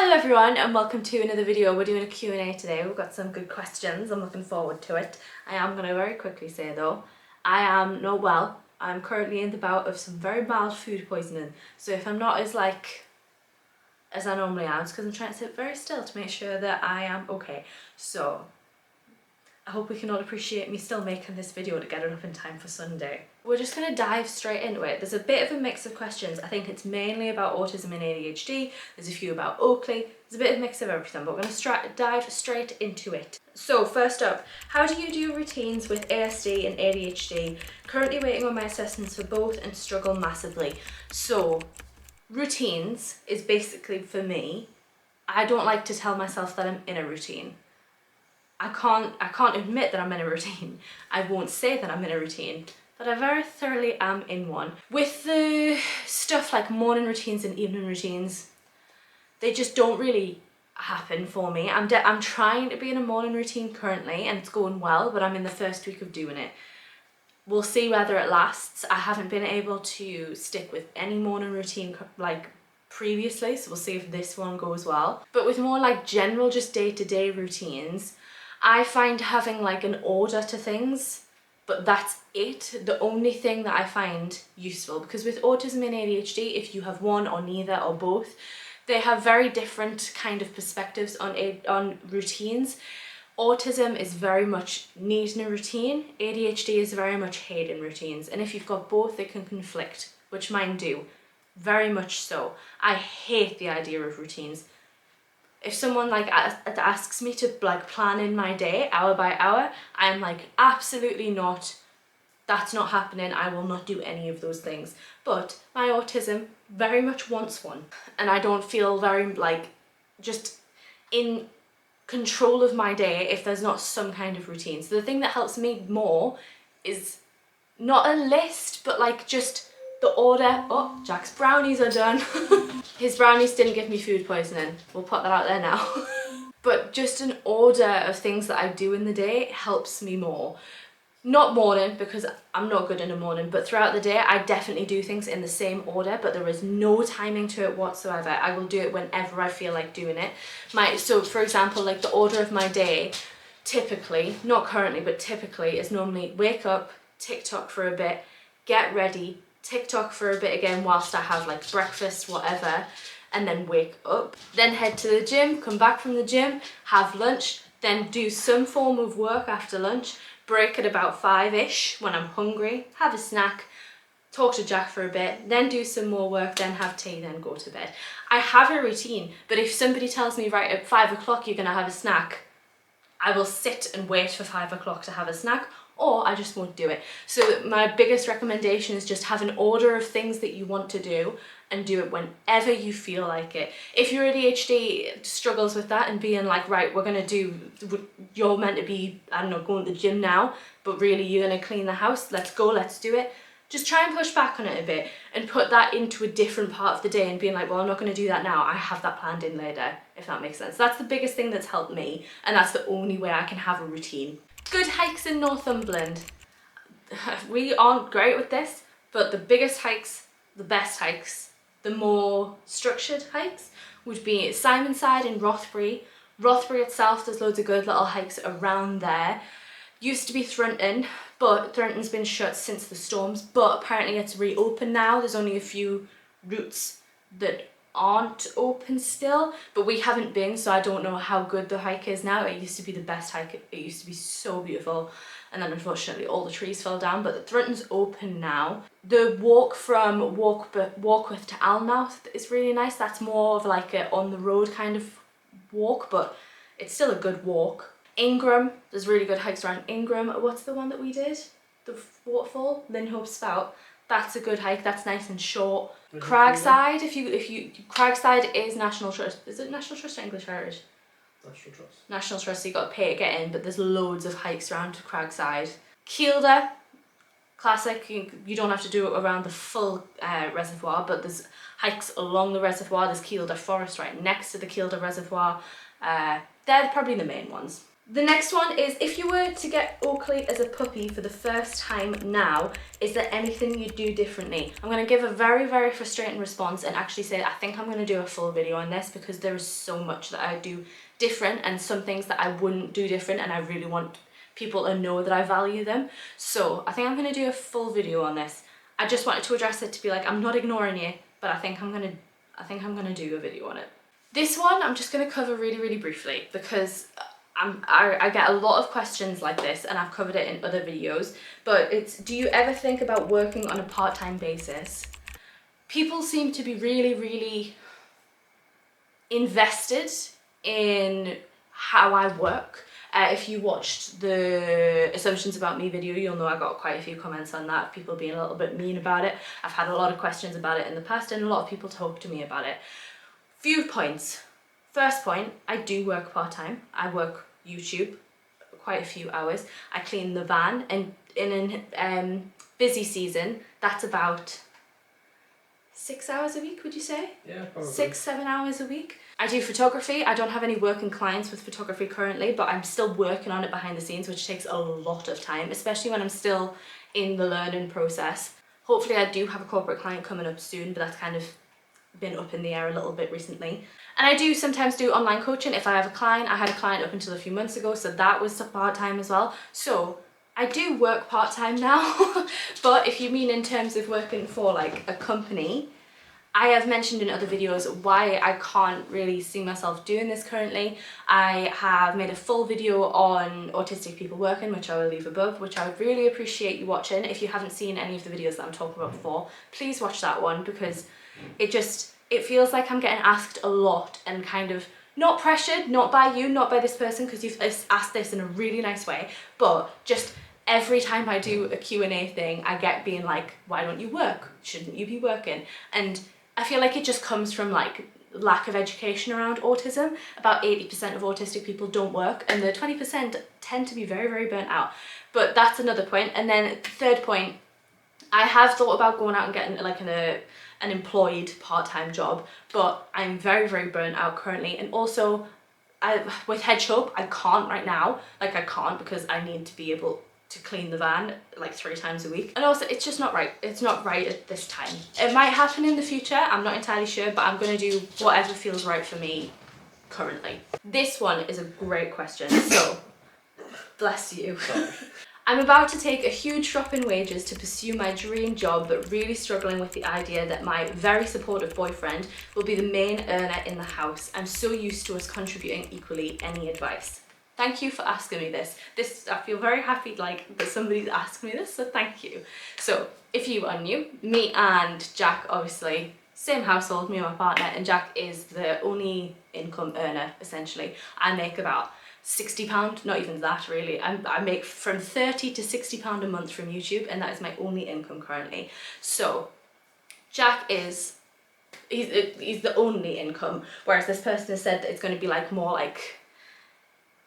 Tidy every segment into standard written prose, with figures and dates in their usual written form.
Hello everyone and welcome to another video. We're doing a Q&A today. We've got some good questions. I'm looking forward to it. I am going to very quickly say though, I am not well. I'm currently in the bout of some very mild food poisoning. So if I'm not as as I normally am, it's because I'm trying to sit very still to make sure that I am okay. So I hope we can all appreciate me still making this video to get it up in time for Sunday. We're just going to dive straight into it. There's a bit of a mix of questions. I think it's mainly about autism and ADHD. There's a few about Oakley. There's a bit of a mix of everything, but we're going to dive straight into it. So first up, how do you do routines with ASD and ADHD? Currently waiting on my assessments for both and struggle massively. So routines is basically, for me, I don't like to tell myself that I'm in a routine. I can't admit that I'm in a routine. I won't say that I'm in a routine, but I very thoroughly am in one. With the stuff like morning routines and evening routines, they just don't really happen for me. I'm trying to be in a morning routine currently and it's going well, but I'm in the first week of doing it. We'll see whether it lasts. I haven't been able to stick with any morning routine previously, so we'll see if this one goes well. But with more general just day-to-day routines, I find having an order to things, but that's it. The only thing that I find useful, because with autism and ADHD, if you have one or neither or both, they have very different kind of perspectives on routines. Autism is very much needing a routine. ADHD is very much hating routines. And if you've got both, they can conflict, which mine do. Very much so. I hate the idea of routines. If someone asks me to plan in my day hour by hour, I'm absolutely not. That's not happening. I will not do any of those things. But my autism very much wants one, and I don't feel very just in control of my day if there's not some kind of routine. So the thing that helps me more is not a list, but just the order. Oh, Jack's brownies are done. His brownies didn't give me food poisoning. We'll put that out there now. But just an order of things that I do in the day helps me more. Not morning, because I'm not good in the morning, but throughout the day I definitely do things in the same order, but there is no timing to it whatsoever. I will do it whenever I feel like doing it. So for example, the order of my day, typically, not currently, but typically is normally wake up, TikTok for a bit, get ready, TikTok for a bit again whilst I have breakfast, whatever, and then wake up, then head to the gym, come back from the gym, have lunch, then do some form of work after lunch, break at about 5ish when I'm hungry, have a snack, talk to Jack for a bit, then do some more work, then have tea, then go to bed. I have a routine, but if somebody tells me right at 5 o'clock you're gonna have a snack, I will sit and wait for 5 o'clock to have a snack, or I just won't do it. So my biggest recommendation is just have an order of things that you want to do and do it whenever you feel like it. If your ADHD struggles with that and being right, you're meant to be, I don't know, going to the gym now, but really you're gonna clean the house, let's go, let's do it. Just try and push back on it a bit and put that into a different part of the day and being well, I'm not gonna do that now, I have that planned in later, if that makes sense. That's the biggest thing that's helped me, and that's the only way I can have a routine. Good hikes in Northumberland. We aren't great with this, but the biggest hikes, the best hikes, the more structured hikes would be Simonside and Rothbury. Rothbury itself, there's loads of good little hikes around there. Used to be Thornton, but Thornton's been shut since the storms, but apparently it's reopened now. There's only a few routes that aren't open still, but we haven't been, so I don't know how good the hike is now. It used to be the best hike. It used to be so beautiful, and then unfortunately all the trees fell down, but the Thornton's open now. The walk from Warkworth to Alnmouth is really nice. That's more of a on the road kind of walk, but it's still a good walk. Ingram, there's really good hikes around Ingram. What's the one that we did? The waterfall? Linhope Spout. That's a good hike. That's nice and short. Cragside, if you Cragside is National Trust. Is it National Trust or English Heritage? National Trust. National Trust, so you got to pay to get in, but there's loads of hikes around Cragside. Kielder, classic. You don't have to do it around the full reservoir, but there's hikes along the reservoir. There's Kielder Forest right next to the Kielder Reservoir. They're probably the main ones. The next one is, if you were to get Oakley as a puppy for the first time now, is there anything you'd do differently? I'm going to give a very, very frustrating response and actually say I think I'm going to do a full video on this because there is so much that I do different and some things that I wouldn't do different, and I really want people to know that I value them. So I think I'm going to do a full video on this. I just wanted to address it to be like, I'm not ignoring you, but I think I'm going to do a video on it. This one I'm just going to cover really, really briefly because I get a lot of questions like this, and I've covered it in other videos, but it's, do you ever think about working on a part-time basis? People seem to be really, really invested in how I work. If you watched the Assumptions About Me video, you'll know I got quite a few comments on that, people being a little bit mean about it. I've had a lot of questions about it in the past, and a lot of people talk to me about it. Few points. First point, I do work part-time. I work YouTube quite a few hours. I clean the van, and in a busy season, that's about 6 hours a week, would you say? Yeah, probably. 6-7 hours a week. I do photography. I don't have any working clients with photography currently, but I'm still working on it behind the scenes, which takes a lot of time, especially when I'm still in the learning process. Hopefully I do have a corporate client coming up soon, but that's kind of been up in the air a little bit recently. And I do sometimes do online coaching if I have a client. I had a client up until a few months ago, so that was part-time as well. So I do work part-time now, but if you mean in terms of working for like a company, I have mentioned in other videos why I can't really see myself doing this currently. I have made a full video on autistic people working, which I will leave above, which I would really appreciate you watching. If you haven't seen any of the videos that I'm talking about before, please watch that one, because it feels like I'm getting asked a lot and kind of not pressured, not by you, not by this person, because you've asked this in a really nice way, but just every time I do a Q&A thing, I get being like, why don't you work? Shouldn't you be working? And I feel like it just comes from like lack of education around autism. About 80% of autistic people don't work, and the 20% tend to be very, very burnt out. But that's another point. And then third point, I have thought about going out and getting like an employed part-time job, but I'm very, very burnt out currently. And also with head shop, I can't right now. Like I can't, because I need to be able to clean the van like 3 times a week. And also it's just not right. It's not right at this time. It might happen in the future, I'm not entirely sure, but I'm gonna do whatever feels right for me currently. This one is a great question, so bless you. I'm about to take a huge drop in wages to pursue my dream job, but really struggling with the idea that my very supportive boyfriend will be the main earner in the house. I'm so used to us contributing equally. Any advice? Thank you for asking me this. I feel very happy like that somebody's asked me this, so thank you. So if you are new, me and Jack, obviously same household, me and my partner, and Jack is the only income earner essentially. I make about £60, not even that really. I make from £30 to £60 a month from YouTube, and that is my only income currently. So Jack he's the only income, whereas this person has said that it's going to be like more like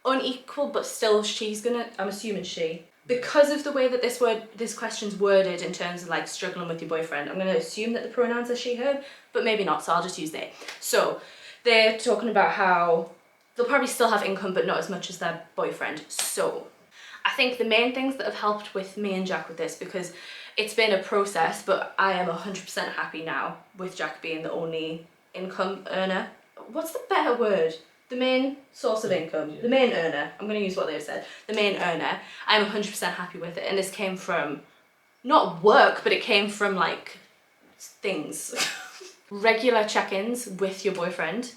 unequal, but still I'm assuming she, because of the way that this question's worded in terms of like struggling with your boyfriend, I'm going to assume that the pronouns are she, her, but maybe not, so I'll just use they. So they're talking about how they'll probably still have income, but not as much as their boyfriend. So I think the main things that have helped with me and Jack with this, because it's been a process, but I am 100% happy now with Jack being the only income earner. What's the better word? The main source of income, the main earner. I'm going to use what they've said. The main earner. I'm 100% happy with it. And this came from, not work, but it came from like things. Regular check-ins with your boyfriend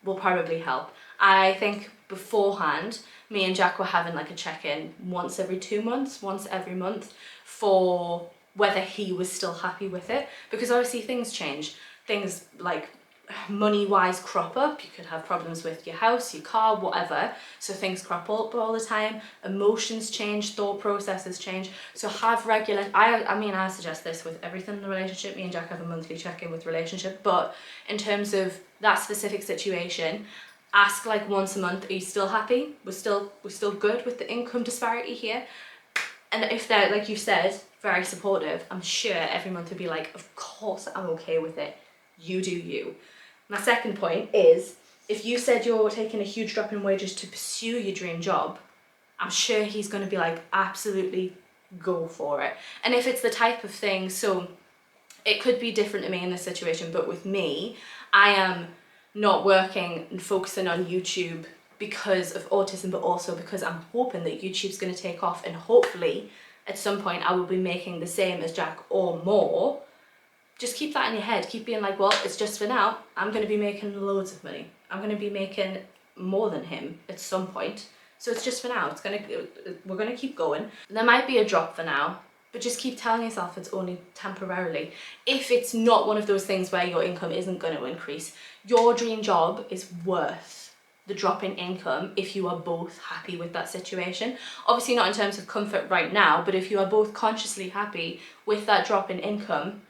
will probably help. I think beforehand, me and Jack were having like a check-in once every 2 months, once every month, for whether he was still happy with it. Because obviously things change. Things like money-wise crop up. You could have problems with your house, your car, whatever. So things crop up all the time. Emotions change, thought processes change. So have regular, I mean, I suggest this with everything in the relationship. Me and Jack have a monthly check-in with relationship. But in terms of that specific situation, ask like once a month, are you still happy? We're still good with the income disparity here? And if they're, like you said, very supportive, I'm sure every month would be like, of course I'm okay with it. You do you. My second point is, if you said you're taking a huge drop in wages to pursue your dream job, I'm sure he's going to be like, absolutely go for it. And if it's the type of thing, so it could be different to me in this situation, but with me, I am not working and focusing on YouTube because of autism, but also because I'm hoping that YouTube's going to take off, and hopefully at some point I will be making the same as Jack or more. Just keep that in your head. Keep being like, well, it's just for now. I'm going to be making loads of money. I'm going to be making more than him at some point. So it's just for now. We're going to keep going. There might be a drop for now, but just keep telling yourself it's only temporarily. If it's not one of those things where your income isn't going to increase, your dream job is worth the drop in income if you are both happy with that situation. Obviously not in terms of comfort right now, but if you are both consciously happy with that drop in income,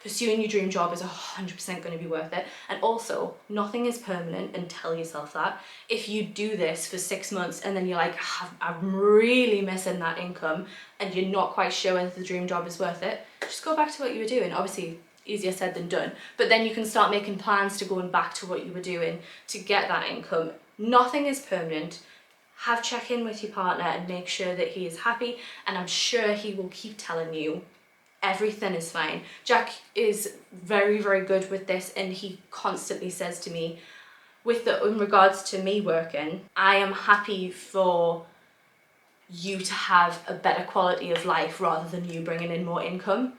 pursuing your dream job is 100% going to be worth it. And also, nothing is permanent, and tell yourself that. If you do this for 6 months and then you're like, I'm really missing that income, and you're not quite sure whether the dream job is worth it, just go back to what you were doing. Obviously, easier said than done, but then you can start making plans to going back to what you were doing to get that income. Nothing is permanent. Have check-in with your partner and make sure that he is happy, and I'm sure he will keep telling you everything is fine. Jack is very, very good with this, and he constantly says to me, in regards to me working, I am happy for you to have a better quality of life rather than you bringing in more income.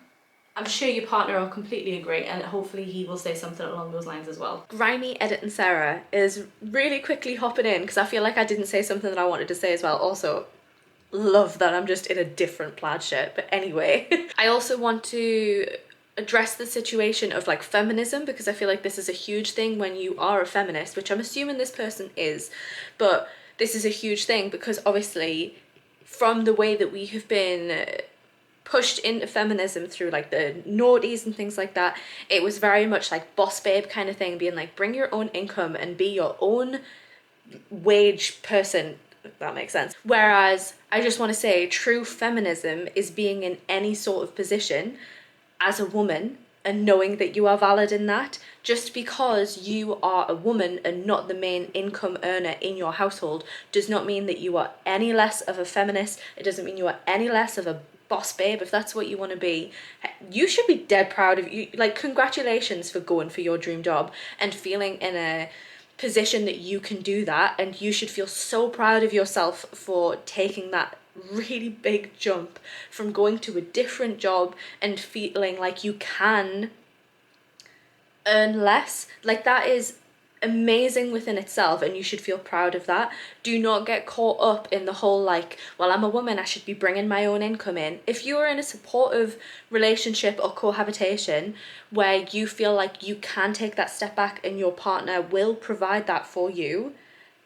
I'm sure your partner will completely agree, and hopefully he will say something along those lines as well. Grimy Editing Sarah is really quickly hopping in because I feel like I didn't say something that I wanted to say as well. Also, love that I'm just in a different plaid shirt, but anyway. I also want to address the situation of like feminism, because I feel like this is a huge thing when you are a feminist, which I'm assuming this person is, but this is a huge thing because obviously from the way that we have been pushed into feminism through like the noughties and things like that, it was very much like boss babe kind of thing, being like, bring your own income and be your own wage person, if that makes sense. Whereas I just want to say true feminism is being in any sort of position as a woman and knowing that you are valid in that. Just because you are a woman and not the main income earner in your household does not mean that you are any less of a feminist. It doesn't mean you are any less of a boss babe. If that's what you want to be, you should be dead proud of you. Like, congratulations for going for your dream job and feeling in a position that you can do that, and you should feel so proud of yourself for taking that really big jump from going to a different job and feeling like you can earn less. Like, that is amazing within itself, and you should feel proud of that. Do not get caught up in the whole like, well, I'm a woman, I should be bringing my own income in. If you are in a supportive relationship or cohabitation where you feel like you can take that step back and your partner will provide that for you,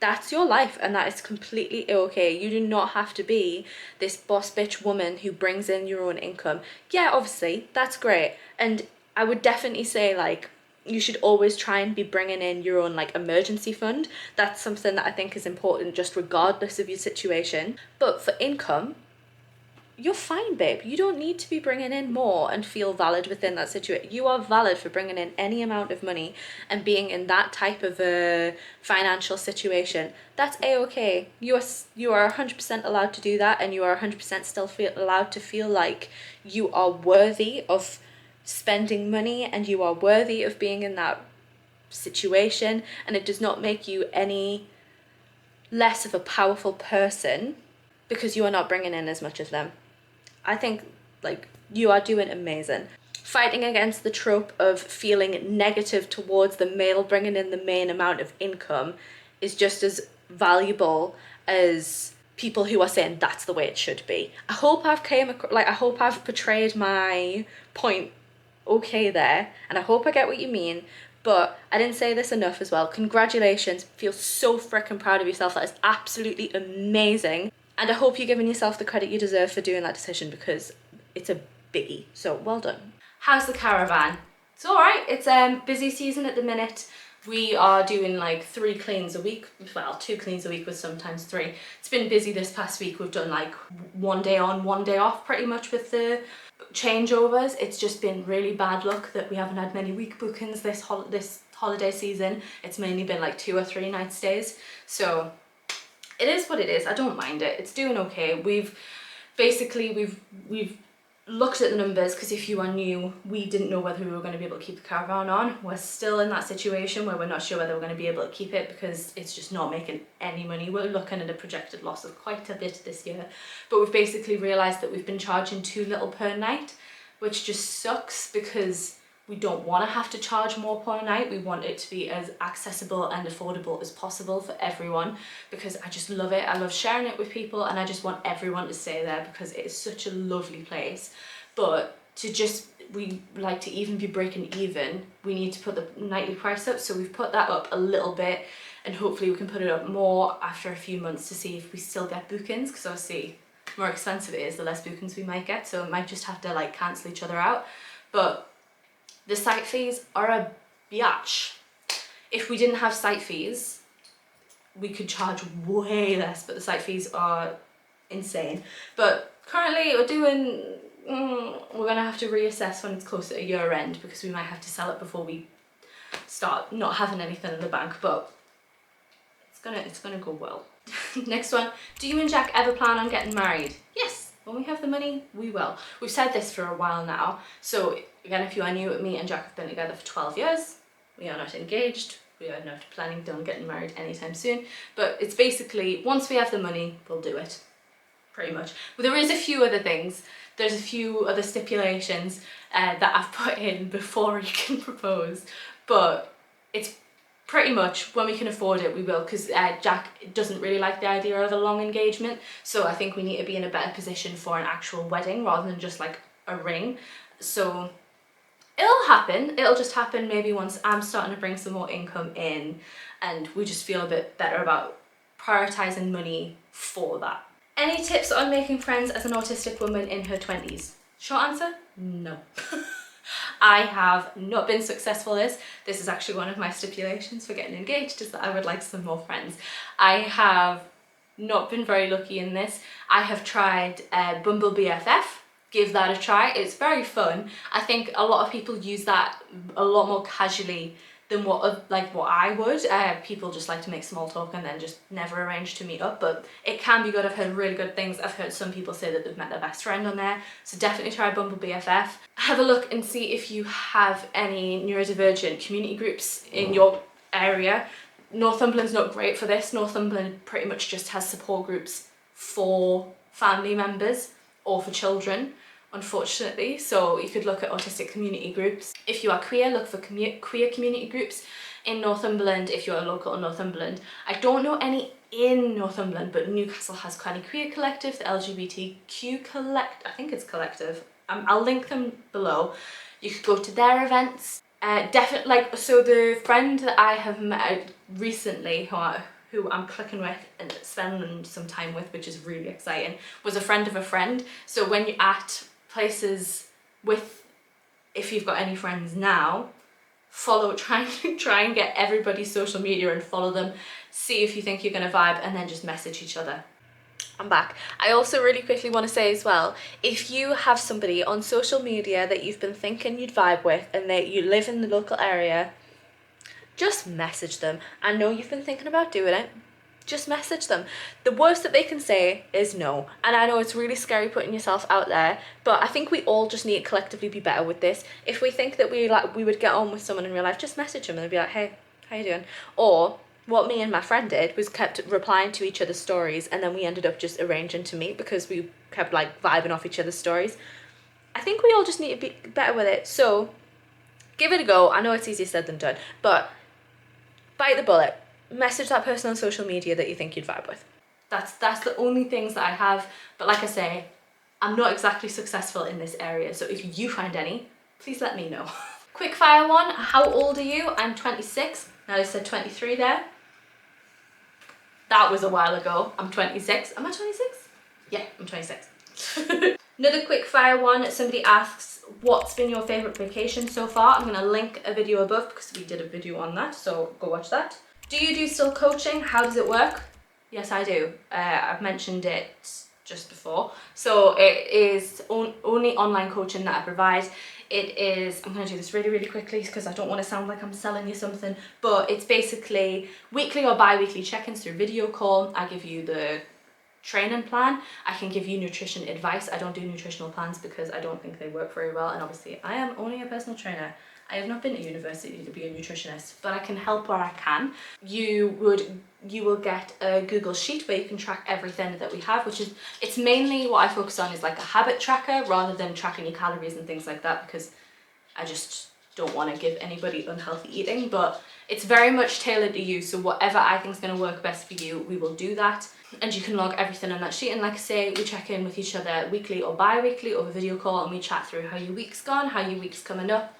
that's your life, and that is completely okay. You do not have to be this boss bitch woman who brings in your own income. Yeah, obviously that's great, and I would definitely say like you should always try and be bringing in your own like emergency fund. That's something that I think is important just regardless of your situation. But for income, you're fine, babe. You don't need to be bringing in more and feel valid within that situation. You are valid for bringing in any amount of money and being in that type of a financial situation. That's a-okay. You are 100% allowed to do that, and you are 100% still allowed to feel like you are worthy of spending money and you are worthy of being in that situation, and it does not make you any less of a powerful person because you are not bringing in as much of them. I think like you are doing amazing. Fighting against the trope of feeling negative towards the male bringing in the main amount of income is just as valuable as people who are saying that's the way it should be. I hope I've portrayed my point okay there, and I hope I get what you mean. But I didn't say this enough as well. Congratulations. Feel so freaking proud of yourself. That is absolutely amazing. And I hope you're giving yourself the credit you deserve for doing that decision, because it's a biggie. So well done. How's the caravan? It's all right. It's busy season at the minute. We are doing like 3 cleans a week. Well, 2 cleans a week with sometimes 3. It's been busy this past week. We've done like 1 day on, 1 day off pretty much with the changeovers. It's just been really bad luck that we haven't had many week bookings this holiday season. It's mainly been like 2 or 3 night stays. So it is what it is. I don't mind it. It's doing okay. We've looked at the numbers, because if you are new, we didn't know whether we were going to be able to keep the caravan on. We're still in that situation where we're not sure whether we're going to be able to keep it because it's just not making any money. We're looking at a projected loss of quite a bit this year, but we've basically realised that we've been charging too little per night, which just sucks because we don't want to have to charge more per night. We want it to be as accessible and affordable as possible for everyone, because I just love it. I love sharing it with people, and I just want everyone to stay there because it is such a lovely place. But we like to even be breaking even, we need to put the nightly price up. So we've put that up a little bit, and hopefully we can put it up more after a few months to see if we still get bookings, because obviously the more expensive it is, the less bookings we might get. So it might just have to like cancel each other out. But the site fees are a biatch. If we didn't have site fees, we could charge way less, but the site fees are insane. But currently we're gonna have to reassess when it's closer to year end, because we might have to sell it before we start not having anything in the bank, but it's gonna go well. Next one, do you and Jack ever plan on getting married? Yes. When we have the money, we will. We've said this for a while now. So again, if you are new, me and Jack have been together for 12 years. We are not engaged. We are not planning on getting married anytime soon. But it's basically, once we have the money, we'll do it. Pretty much. But there is a few other things. There's a few other stipulations that I've put in before you can propose. But it's pretty much when we can afford it, we will, because Jack doesn't really like the idea of a long engagement. So I think we need to be in a better position for an actual wedding rather than just like a ring. So it'll happen. It'll just happen maybe once I'm starting to bring some more income in and we just feel a bit better about prioritising money for that. Any tips on making friends as an autistic woman in her 20s? Short answer, no. I have not been successful at this. This is actually one of my stipulations for getting engaged, is that I would like some more friends. I have not been very lucky in this. I have tried Bumble BFF. Give that a try. It's very fun. I think a lot of people use that a lot more casually than what I would. People just like to make small talk and then just never arrange to meet up, but it can be good. I've heard really good things. I've heard some people say that they've met their best friend on there, so definitely try Bumble BFF. Have a look and see if you have any neurodivergent community groups in your area. Northumberland's not great for this. Northumberland pretty much just has support groups for family members or for children, unfortunately. So you could look at autistic community groups. If you are queer, look for queer community groups in Northumberland if you're local in Northumberland. I don't know any in Northumberland, but Newcastle has quite a queer collective, the LGBTQ I think it's collective. I'll link them below. You could go to their events. Definitely, so the friend that I have met recently, who I'm clicking with and spending some time with, which is really exciting, was a friend of a friend. So when you're at places if you've got any friends now, try and get everybody's social media and follow them, see if you think you're gonna vibe, and then just message each other. I'm back. I also really quickly want to say as well, if you have somebody on social media that you've been thinking you'd vibe with and that you live in the local area, just message them. I know you've been thinking about doing it. Just message them. The worst that they can say is no. And I know it's really scary putting yourself out there, but I think we all just need to collectively be better with this. If we think that we would get on with someone in real life, just message them and they'll be like, hey, how you doing? Or what me and my friend did was kept replying to each other's stories, and then we ended up just arranging to meet because we kept like vibing off each other's stories. I think we all just need to be better with it. So give it a go. I know it's easier said than done, but bite the bullet. Message that person on social media that you think you'd vibe with. That's the only things that I have. But like I say, I'm not exactly successful in this area. So if you find any, please let me know. Quick fire one. How old are you? I'm 26. Now I said 23 there. That was a while ago. I'm 26. Am I 26? Yeah, I'm 26. Another quick fire one. Somebody asks, what's been your favourite vacation so far? I'm going to link a video above because we did a video on that. So go watch that. Do you do still coaching? How does it work? Yes, I do. I've mentioned it just before. So it is only online coaching that I provide. It is, I'm going to do this really, really quickly because I don't want to sound like I'm selling you something, but it's basically weekly or bi-weekly check-ins through video call. I give you the training plan. I can give you nutrition advice. I don't do nutritional plans because I don't think they work very well, and obviously I am only a personal trainer. I have not been to university to be a nutritionist, but I can help where I can. You will get a Google Sheet where you can track everything that we have, which is, it's mainly what I focus on is like a habit tracker rather than tracking your calories and things like that, because I just don't want to give anybody unhealthy eating, but it's very much tailored to you. So whatever I think is going to work best for you, we will do that. And you can log everything on that sheet. And like I say, we check in with each other weekly or bi-weekly over video call, and we chat through how your week's gone, how your week's coming up,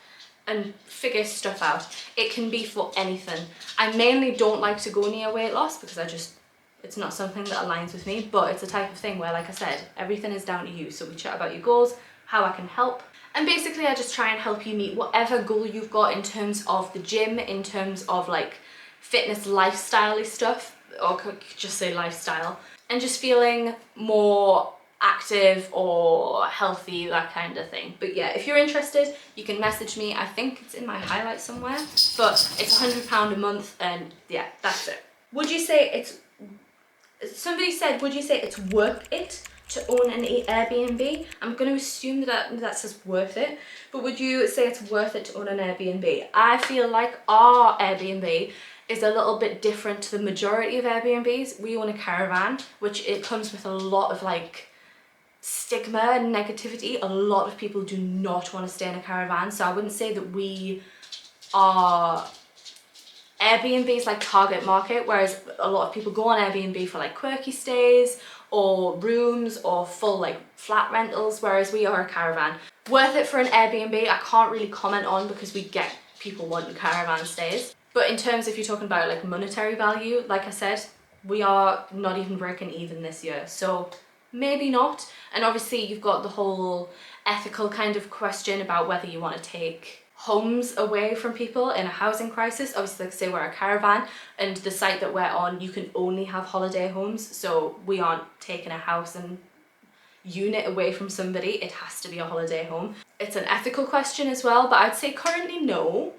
and figure stuff out. It can be for anything. I mainly don't like to go near weight loss because it's not something that aligns with me, but it's a type of thing where, like I said, everything is down to you. So we chat about your goals, how I can help, and basically I just try and help you meet whatever goal you've got in terms of the gym, in terms of like fitness, lifestyle-y stuff, or could just say lifestyle, and just feeling more active or healthy, that kind of thing. But yeah, if you're interested, you can message me. I think it's in my highlights somewhere, but it's £100 a month, and yeah, that's it. Would you say somebody said, would you say it's worth it to own an Airbnb? I'm going to assume that says worth it, but would you say it's worth it to own an Airbnb? I feel like our Airbnb is a little bit different to the majority of Airbnbs. We own a Caravan, which it comes with a lot of like stigma and negativity. A lot of people do not want to stay in a caravan, so I wouldn't say that we are Airbnb's like target market, whereas a lot of people go on Airbnb for like quirky stays or rooms or full like flat rentals, whereas we are a caravan. Worth it for an Airbnb, I can't really comment on because we get people wanting caravan stays. But in terms, if you're talking about like monetary value, like I said, we are not even breaking even this year, so maybe not. And obviously you've got the whole ethical kind of question about whether you want to take homes away from people in a housing crisis. Obviously, like I say, we're a caravan, and the site that we're on, you can only have holiday homes, so we aren't taking a house and unit away from somebody. It has to be a holiday home. It's an ethical question as well, but I'd say currently no.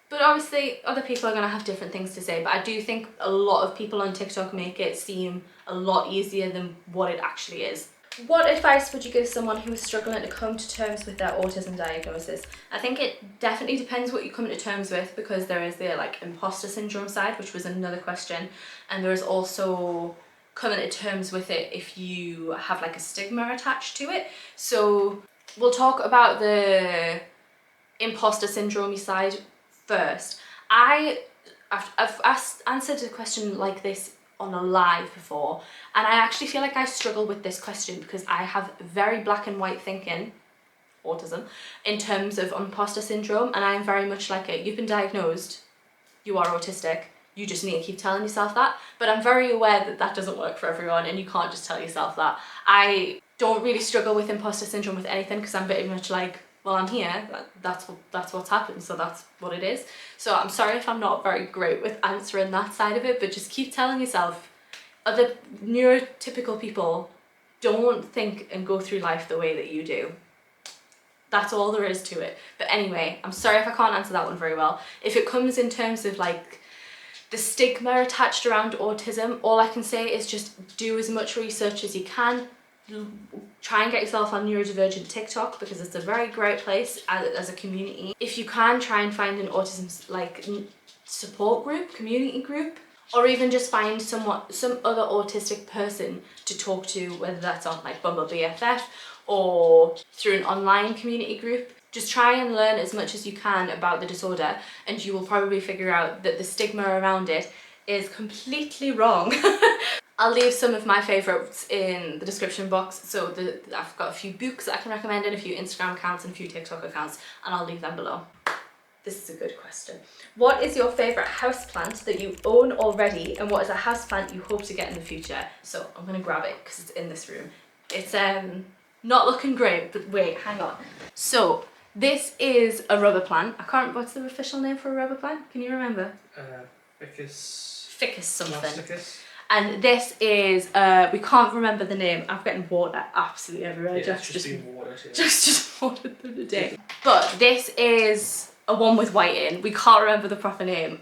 But obviously other people are going to have different things to say, but I do think a lot of people on TikTok make it seem a lot easier than what it actually is. What advice would you give someone who is struggling to come to terms with their autism diagnosis? I think it definitely depends what you come to terms with, because there is the like imposter syndrome side, which was another question, and there is also coming to terms with it if you have like a stigma attached to it. So we'll talk about the imposter syndrome side first. I've answered a question like this on a live before, and I actually feel like I struggle with this question because I have very black and white thinking, autism, in terms of imposter syndrome, and I am very much like it. You've been diagnosed, you are autistic, you just need to keep telling yourself that. But I'm very aware that that doesn't work for everyone, and you can't just tell yourself that. I don't really struggle with imposter syndrome with anything because I'm very much like, well, I'm here, that's what's happened, so that's what it is. So I'm sorry if I'm not very great with answering that side of it, but just keep telling yourself, other neurotypical people don't think and go through life the way that you do. That's all there is to it. But anyway, I'm sorry if I can't answer that one very well. If it comes in terms of like the stigma attached around autism, all I can say is just do as much research as you can. Try and get yourself on neurodivergent TikTok because it's a very great place as a community. If you can, try and find an autism like support group, community group, or even just find some other autistic person to talk to, whether that's on like Bumble BFF or through an online community group. Just try and learn as much as you can about the disorder, and you will probably figure out that the stigma around it is completely wrong. I'll leave some of my favourites in the description box. So I've got a few books that I can recommend, and a few Instagram accounts and a few TikTok accounts, and I'll leave them below. This is a good question. What is your favourite houseplant that you own already, and what is a houseplant you hope to get in the future? So I'm going to grab it because it's in this room. It's not looking great, but wait, hang on. So this is a rubber plant. I can't, what's the official name for a rubber plant? Can you remember? Ficus. Ficus something. Plasticus. And this is, we can't remember the name. I'm getting water absolutely everywhere. Yeah, Jack's just been watered. Yeah. just watered through the day. But this is a one with white in. We can't remember the proper name.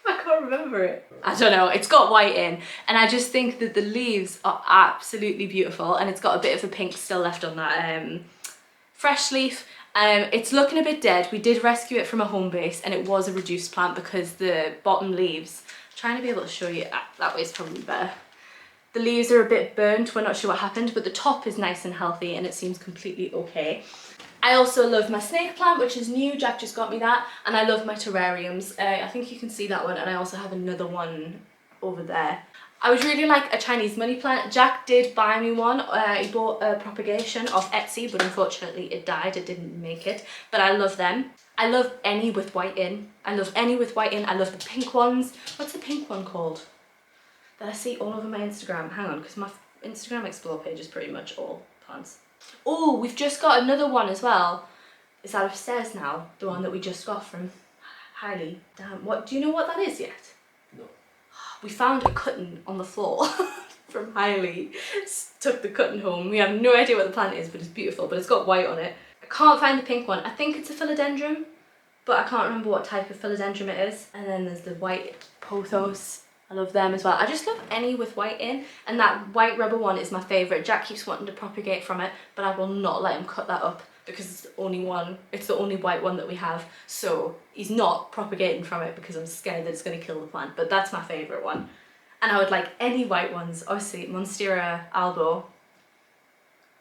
I can't remember it. I don't know, it's got white in, and I just think that the leaves are absolutely beautiful, and it's got a bit of the pink still left on that fresh leaf. It's looking a bit dead. We did rescue it from a home base, and it was a reduced plant because the bottom leaves, I'm trying to be able to show you, that way is probably better. The leaves are a bit burnt, we're not sure what happened, but the top is nice and healthy and it seems completely okay. I also love my snake plant, which is new. Jack just got me that. And I love my terrariums. I think you can see that one, and I also have another one over there. I would really like a Chinese money plant. Jack did buy me one. He bought a propagation off Etsy, but unfortunately it died. It didn't make it. But I love them. I love any with white in. I love any with white in. I love the pink ones. What's the pink one called that I see all over my Instagram? Hang on, because my Instagram Explore page is pretty much all plants. Oh, we've just got another one as well. Is that upstairs now? The one that we just got from Hailey. Damn, what, do you know what that is yet? No. We found a cutting on the floor from Hailey. Took the cutting home. We have no idea what the plant is, but it's beautiful, but it's got white on it. I can't find the pink one. I think it's a philodendron, but I can't remember what type of philodendron it is. And then there's the white pothos. I love them as well. I just love any with white in, and that white rubber one is my favourite. Jack keeps wanting to propagate from it, but I will not let him cut that up because it's the only one, it's the only white one that we have. So he's not propagating from it because I'm scared that it's going to kill the plant, but that's my favourite one. And I would like any white ones. Obviously Monstera albo,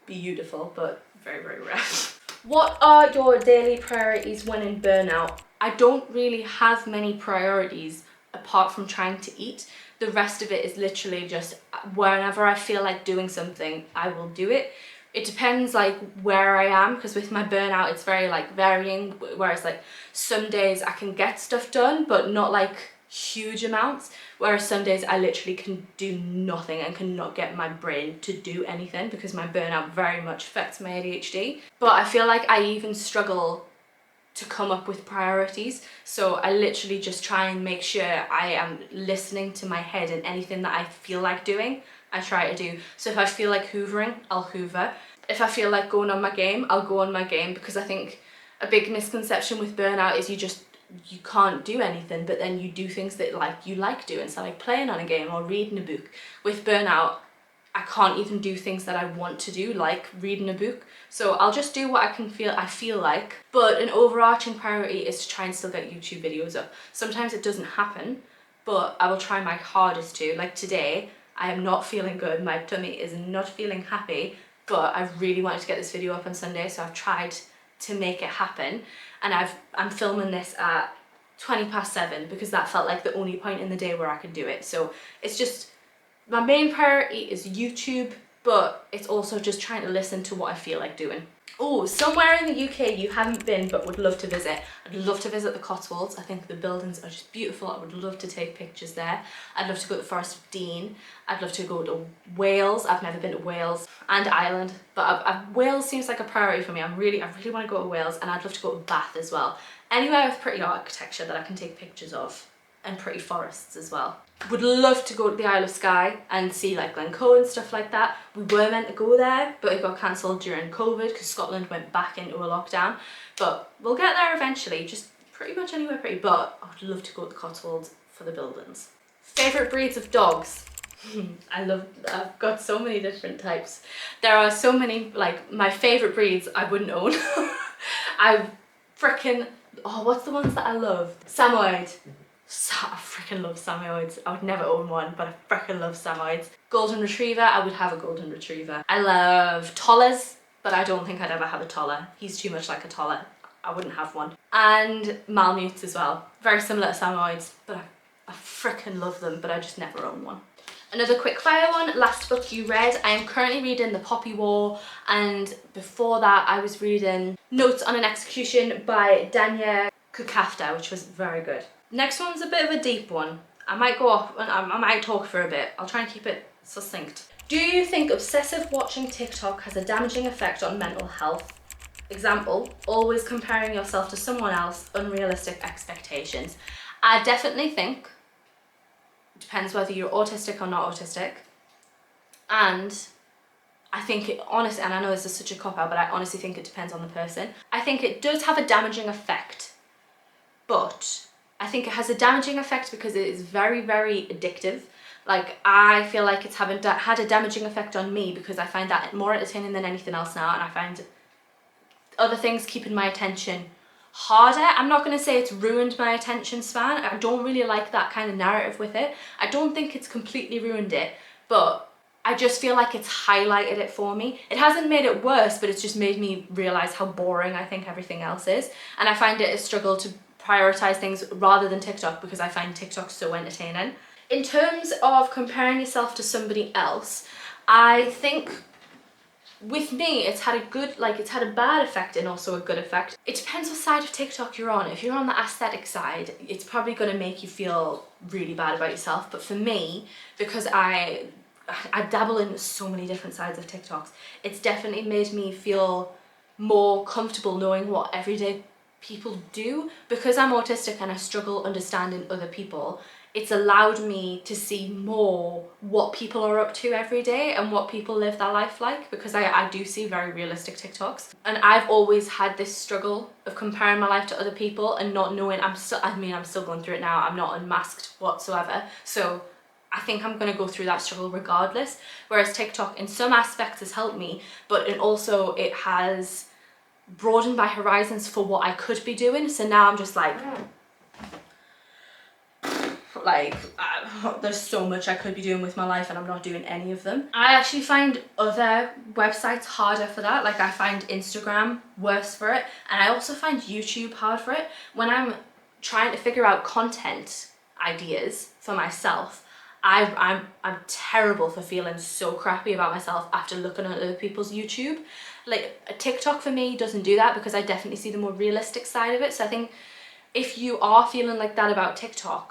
beautiful, but very, very rare. What are your daily priorities when in burnout? I don't really have many priorities apart from trying to eat. The rest of it is literally just whenever I feel like doing something, I will do it. It depends like where I am, because with my burnout it's very like varying, whereas like some days I can get stuff done but not like huge amounts, whereas some days I literally can do nothing and cannot get my brain to do anything because my burnout very much affects my ADHD. But I feel like I even struggle to come up with priorities, so I literally just try and make sure I am listening to my head, and anything that I feel like doing I try to do. So if I feel like hoovering, I'll hoover. If I feel like going on my game, I'll go on my game, because I think a big misconception with burnout is you can't do anything, but then you do things that like you like doing, so like playing on a game or reading a book. With burnout I can't even do things that I want to do, like reading a book. So I'll just do what I feel like. But an overarching priority is to try and still get YouTube videos up. Sometimes it doesn't happen, but I will try my hardest to. Like today, I am not feeling good. My tummy is not feeling happy, but I really wanted to get this video up on Sunday, so I've tried to make it happen. And I'm filming this at 7:20 because that felt like the only point in the day where I could do it. So it's just, my main priority is YouTube, but it's also just trying to listen to what I feel like doing. Oh, somewhere in the UK you haven't been but would love to visit. I'd love to visit the Cotswolds. I think the buildings are just beautiful. I would love to take pictures there. I'd love to go to the Forest of Dean. I'd love to go to Wales. I've never been to Wales, and Ireland, but Wales seems like a priority for me. I really want to go to Wales, and I'd love to go to Bath as well. Anywhere with pretty architecture that I can take pictures of, and pretty forests as well. Would love to go to the Isle of Skye and see like Glencoe and stuff like that. We were meant to go there, but it got cancelled during COVID because Scotland went back into a lockdown. But we'll get there eventually, just pretty much anywhere pretty. But I would love to go to the Cotswolds for the buildings. Favourite breeds of dogs? I've got so many different types. There are so many, like my favourite breeds I wouldn't own. I freaking, what's the ones that I love? Samoyed. I freaking love Samoyeds. I would never own one, but I freaking love Samoyeds. Golden Retriever, I would have a Golden Retriever. I love Tollers, but I don't think I'd ever have a Toller. He's too much like a Toller. I wouldn't have one. And Malamutes as well. Very similar to Samoyeds, but I freaking love them, but I just never own one. Another quick fire one, last book you read. I am currently reading The Poppy War, and before that I was reading Notes on an Execution by Danya Kukafta, which was very good. Next one's a bit of a deep one. I might go off and I might talk for a bit. I'll try and keep it succinct. Do you think obsessive watching TikTok has a damaging effect on mental health? Example, always comparing yourself to someone else, unrealistic expectations. I definitely think It depends whether you're autistic or not autistic. And I think it honestly, and I know this is such a cop-out, but I honestly think it depends on the person. I think it does have a damaging effect, but I think it has a damaging effect because it is very, very addictive. Like, I feel like it's had a damaging effect on me because I find that more entertaining than anything else now, and I find other things keeping my attention harder. I'm not going to say it's ruined my attention span. I don't really like that kind of narrative with it. I don't think it's completely ruined it, but I just feel like it's highlighted it for me. It hasn't made it worse, but it's just made me realise how boring I think everything else is. And I find it a struggle to prioritise things rather than TikTok because I find TikTok so entertaining. In terms of comparing yourself to somebody else, I think with me, it's had a bad effect and also a good effect. It depends what side of TikTok you're on. If you're on the aesthetic side, it's probably going to make you feel really bad about yourself. But for me, because I dabble in so many different sides of TikToks, it's definitely made me feel more comfortable knowing what everyday people do. Because I'm autistic and I struggle understanding other people, it's allowed me to see more what people are up to every day and what people live their life like, because I do see very realistic TikToks. And I've always had this struggle of comparing my life to other people and not knowing, I'm still going through it now. I'm not unmasked whatsoever. So I think I'm going to go through that struggle regardless. Whereas TikTok in some aspects has helped me, but also it has broadened my horizons for what I could be doing. So now I'm just like there's so much I could be doing with my life and I'm not doing any of them. I actually find other websites harder for that. Like, I find Instagram worse for it, and I also find YouTube hard for it. When I'm trying to figure out content ideas for myself, I'm terrible for feeling so crappy about myself after looking at other people's YouTube. Like, a TikTok for me doesn't do that because I definitely see the more realistic side of it. So I think if you are feeling like that about TikTok,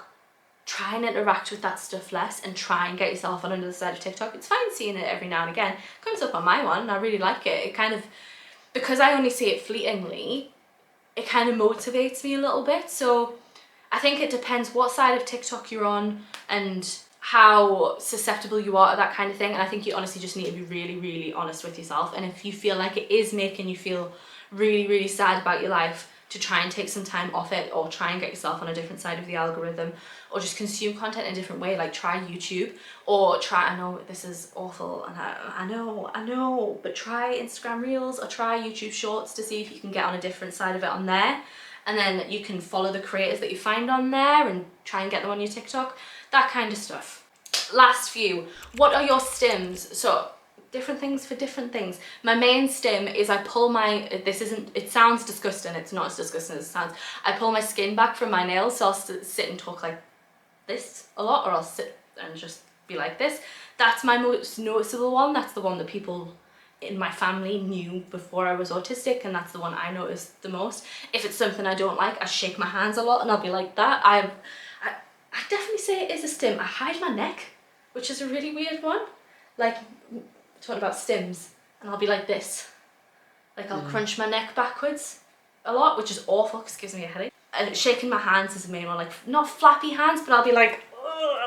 try and interact with that stuff less and try and get yourself on another side of TikTok. It's fine seeing it every now and again. It comes up on my one and I really like it. It kind of, because I only see it fleetingly, it kind of motivates me a little bit. So I think it depends what side of TikTok you're on and how susceptible you are to that kind of thing. And I think you honestly just need to be really, really honest with yourself. And if you feel like it is making you feel really, really sad about your life, to try and take some time off it, or try and get yourself on a different side of the algorithm, or just consume content in a different way. Like, try YouTube, or try, I know this is awful and I know, but try Instagram Reels or try YouTube Shorts to see if you can get on a different side of it on there. And then you can follow the creators that you find on there and try and get them on your TikTok, that kind of stuff. Last few, what are your stims? So different things for different things. My main stim is I pull my, it sounds disgusting, it's not as disgusting as it sounds. I pull my skin back from my nails, so I'll sit and talk like this a lot, or I'll sit and just be like this. That's my most noticeable one. That's the one that people in my family knew before I was autistic, and that's the one I noticed the most. If it's something I don't like, I shake my hands a lot and I'll be like that. I definitely say it is a stim. I hide my neck, which is a really weird one. Like, talking about stims, and I'll be like this. Like, I'll crunch my neck backwards a lot, which is awful because it gives me a headache. And shaking my hands is the main one. Like, not flappy hands, but I'll be like,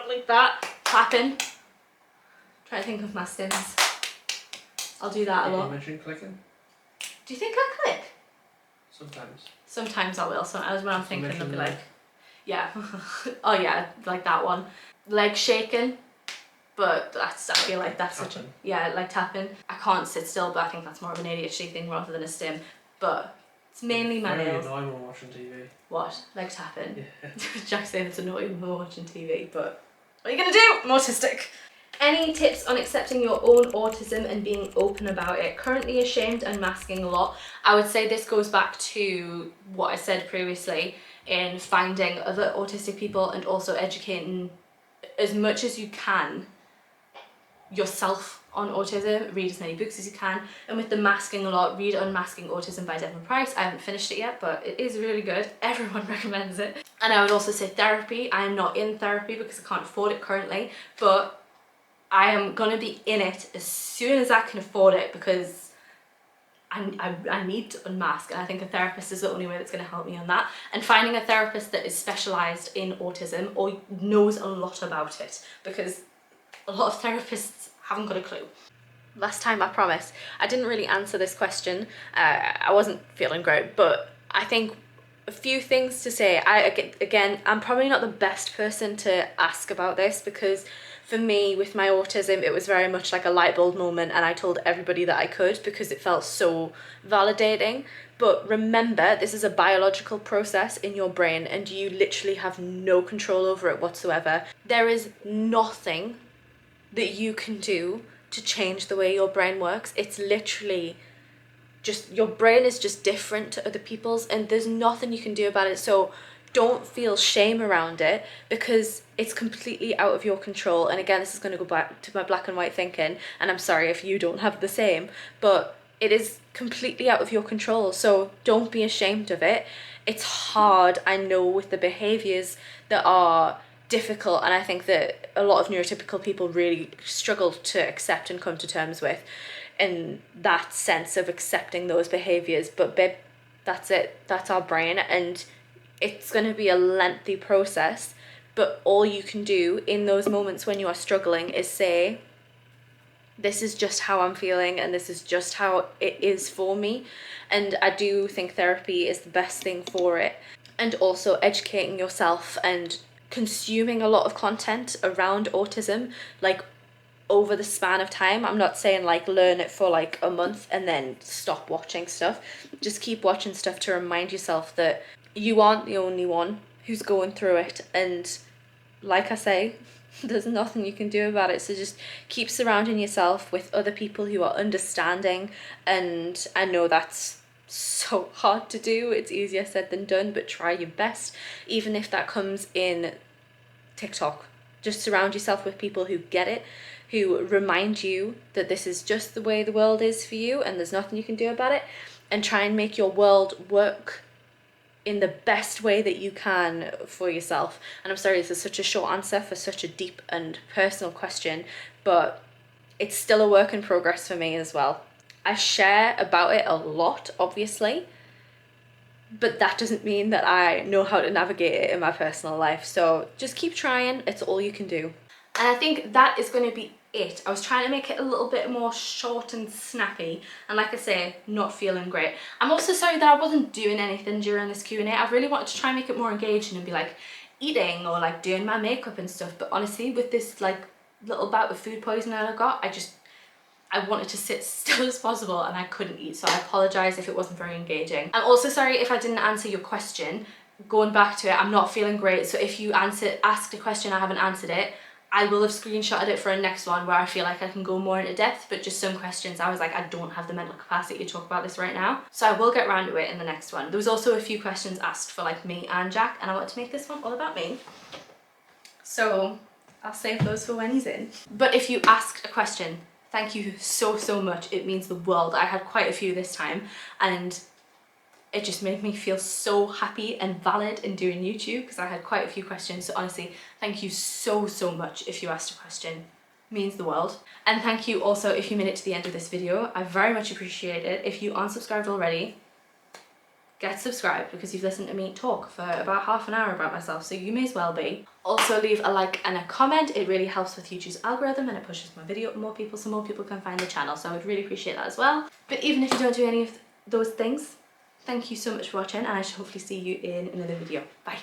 like that, clapping. Try to think of my stims. I'll do that a lot. You mentioned clicking? Do you think I click? Sometimes. Sometimes I will. Sometimes when I'm thinking, I'll be like, yeah. Oh yeah, like that one. Leg shaking. But I feel like that's tapping. such a, yeah, like tapping. I can't sit still, but I think that's more of an ADHD thing rather than a stim. But it's mainly my nails. Very annoying when watching TV. What? Like tapping? Yeah. Jack's saying it's annoying when we're watching TV, but what are you gonna do? I'm autistic. Any tips on accepting your own autism and being open about it? Currently ashamed and masking a lot. I would say this goes back to what I said previously in finding other autistic people and also educating as much as you can yourself on autism. Read as many books as you can, and with the masking a lot, read Unmasking Autism by Devon Price. I haven't finished it yet, but it is really good. Everyone recommends it. And I would also say therapy. I am not in therapy because I can't afford it currently, but I am gonna be in it as soon as I can afford it, because I need to unmask, and I think a therapist is the only way that's going to help me on that. And finding a therapist that is specialised in autism or knows a lot about it, because a lot of therapists haven't got a clue. Last time, I promise, I didn't really answer this question. I wasn't feeling great, but I think a few things to say. Again, I'm probably not the best person to ask about this, because for me, with my autism, it was very much like a light bulb moment, and I told everybody that I could because it felt so validating. But remember, this is a biological process in your brain, and you literally have no control over it whatsoever. There is nothing that you can do to change the way your brain works. It's literally just, your brain is just different to other people's, and there's nothing you can do about it. So don't feel shame around it, because it's completely out of your control. And again, this is going to go back to my black and white thinking, and I'm sorry if you don't have the same, but it is completely out of your control. So don't be ashamed of it. It's hard, I know, with the behaviors that are difficult, and I think that a lot of neurotypical people really struggle to accept and come to terms with, in that sense of accepting those behaviors. But babe, that's it, that's our brain, and it's going to be a lengthy process. But all you can do in those moments when you are struggling is say, this is just how I'm feeling, and this is just how it is for me. And I do think therapy is the best thing for it. And also educating yourself and consuming a lot of content around autism, like over the span of time. I'm not saying like learn it for like a month and then stop watching stuff. Just keep watching stuff to remind yourself that you aren't the only one who's going through it. And like I say, there's nothing you can do about it. So just keep surrounding yourself with other people who are understanding. And I know that's so hard to do, it's easier said than done, but try your best, even if that comes in TikTok. Just surround yourself with people who get it, who remind you that this is just the way the world is for you and there's nothing you can do about it, and try and make your world work in the best way that you can for yourself. And I'm sorry, this is such a short answer for such a deep and personal question, but it's still a work in progress for me as well. I share about it a lot, obviously, but that doesn't mean that I know how to navigate it in my personal life. So just keep trying, it's all you can do. And I think that is going to be it. I was trying to make it a little bit more short and snappy, and like I say, not feeling great. I'm also sorry that I wasn't doing anything during this Q&A. I really wanted to try and make it more engaging and be like eating or like doing my makeup and stuff, but honestly, with this like little bout of food poisoning I got, I wanted to sit still as possible and I couldn't eat, so I apologise if it wasn't very engaging. I'm also sorry if I didn't answer your question. Going back to it, I'm not feeling great, so if you asked a question I haven't answered it, I will have screenshotted it for a next one where I feel like I can go more into depth, but just some questions I was like, I don't have the mental capacity to talk about this right now. So I will get around to it in the next one. There was also a few questions asked for like me and Jack, and I want to make this one all about me. So I'll save those for when he's in. But if you asked a question, thank you so much. It means the world. I had quite a few this time, and it just made me feel so happy and valid in doing YouTube, because I had quite a few questions. So honestly, thank you so much if you asked a question. It means the world. And thank you also if you made it to the end of this video. I very much appreciate it. If you aren't subscribed already, get subscribed, because you've listened to me talk for about half an hour about myself, so you may as well be. Also leave a like and a comment. It really helps with YouTube's algorithm and it pushes my video to more people, so more people can find the channel, so I would really appreciate that as well. But even if you don't do any of those things, thank you so much for watching, and I shall hopefully see you in another video. Bye.